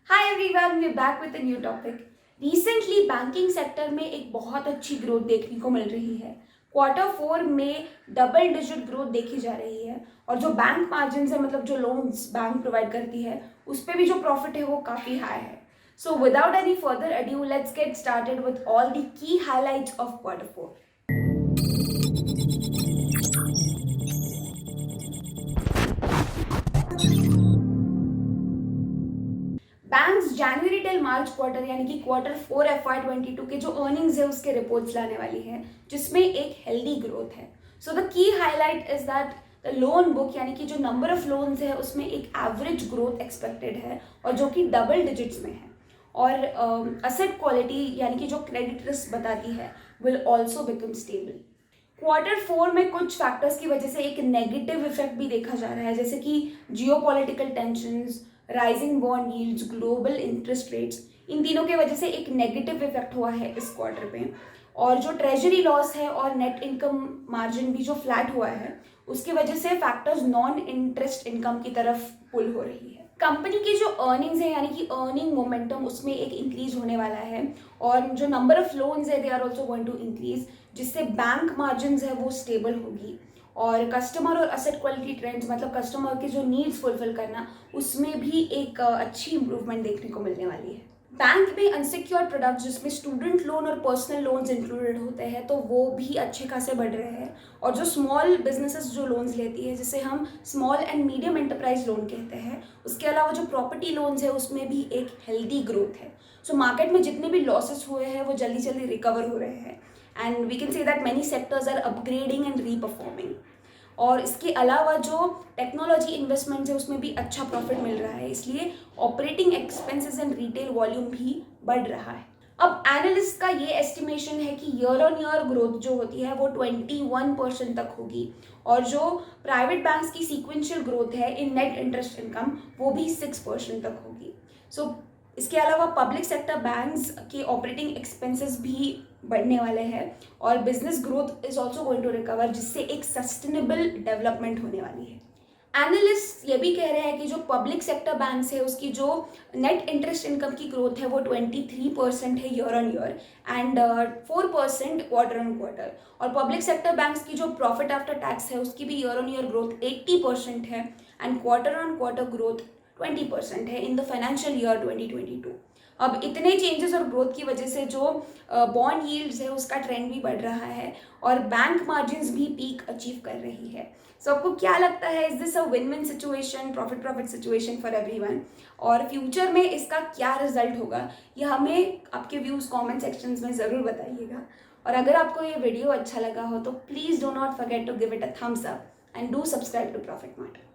Hi everyone, we back with a new topic. Recently banking sector में एक बहुत अच्छी ग्रोथ देखने को मिल रही है। Q4 में डबल डिजिट ग्रोथ देखी जा रही है और जो बैंक मार्जिन है, मतलब जो लोन्स बैंक प्रोवाइड करती है, उस पर भी जो प्रॉफिट है वो काफ़ी हाई है। So without any further adieu, let's get started with all the key highlights of Q4। Banks January till March quarter यानी कि Q4 FY22 के जो अर्निंग्स है उसके रिपोर्ट्स लाने वाली है, जिसमें एक हेल्दी ग्रोथ है। So the key highlight is that the loan book यानी कि जो नंबर ऑफ लोन्स है उसमें एक एवरेज ग्रोथ एक्सपेक्टेड है और जो कि डबल डिजिट्स में है। और असेट क्वालिटी यानी कि जो क्रेडिट रिस्क बताती है will also become stable. Q4 में कुछ फैक्टर्स की वजह से एक नेगेटिव इफेक्ट भी देखा जा रहा है, जैसे कि geopolitical tensions, rising bond yields, global interest rates. इन तीनों के वजह से एक नेगेटिव इफेक्ट हुआ है इस क्वार्टर पे। और जो ट्रेजरी लॉस है और नेट इनकम मार्जिन भी जो फ्लैट हुआ है, उसकी वजह से फैक्टर्स नॉन इंटरेस्ट इनकम की तरफ पुल हो रही है। कंपनी की जो अर्निंग्स है यानी कि अर्निंग मोमेंटम, उसमें एक इंक्रीज होने वाला है और जो नंबर ऑफ लोन्स है they are also going to increase, जिससे बैंक मार्जिन है वो स्टेबल होगी। और कस्टमर और असेट क्वालिटी ट्रेंड्स, मतलब कस्टमर के जो नीड्स फुलफिल करना, उसमें भी एक अच्छी इंप्रूवमेंट देखने को मिलने वाली है। बैंक में अनसिक्योर्ड प्रोडक्ट्स जिसमें स्टूडेंट लोन और पर्सनल लोन्स इंक्लूडेड होते हैं, तो वो भी अच्छे खासे बढ़ रहे हैं। और जो स्मॉल बिजनेसेस जो लोन्स लेती है, जिसे हम small and medium enterprise loan कहते हैं, उसके अलावा जो प्रॉपर्टी लोन्स है उसमें भी एक हेल्दी ग्रोथ है। सो मार्केट में जितने भी लॉसेस हुए हैं वो जल्दी जल्दी रिकवर हो रहे हैं and we can say that many sectors are upgrading and reperforming. और इसके अलावा जो टेक्नोलॉजी इन्वेस्टमेंट है उसमें भी अच्छा प्रॉफिट मिल रहा है, इसलिए operating expenses and retail volume भी बढ़ रहा है। अब एनालिस्ट का ये एस्टिमेशन है कि ईयर ऑन ईयर ग्रोथ जो होती है वो 21% तक होगी और जो प्राइवेट बैंक्स की सीक्वेंशियल ग्रोथ है इन नेट इंटरेस्ट इनकम, वो भी 6% तक होगी। सो इसके अलावा पब्लिक सेक्टर बैंक्स के ऑपरेटिंग एक्सपेंसेस भी बढ़ने वाले हैं और business growth is also going to recover, जिससे एक सस्टेनेबल डेवलपमेंट होने वाली है। एनालिस्ट ये भी कह रहे हैं कि जो पब्लिक सेक्टर बैंक्स है उसकी जो नेट इंटरेस्ट इनकम की ग्रोथ है वो 23% है year on year and 4% quarter on quarter. और पब्लिक सेक्टर बैंक्स की जो प्रॉफिट आफ्टर टैक्स है उसकी भी ईयर ऑन ईयर ग्रोथ 80% है and quarter on quarter growth 20% है इन द फाइनेंशियल ईयर 2022। अब इतने चेंजेस और ग्रोथ की वजह से जो बॉन्ड यील्ड्स है उसका ट्रेंड भी बढ़ रहा है और बैंक मार्जिन्स भी पीक अचीव कर रही है। सो आपको क्या लगता है, is this a win win situation, profit situation for everyone? और फ्यूचर में इसका क्या रिजल्ट होगा, ये हमें आपके व्यूज कमेंट सेक्शंस में ज़रूर बताइएगा। और अगर आपको ये वीडियो अच्छा लगा हो तो please do not forget to give it a thumbs up and do subscribe to Profit matter.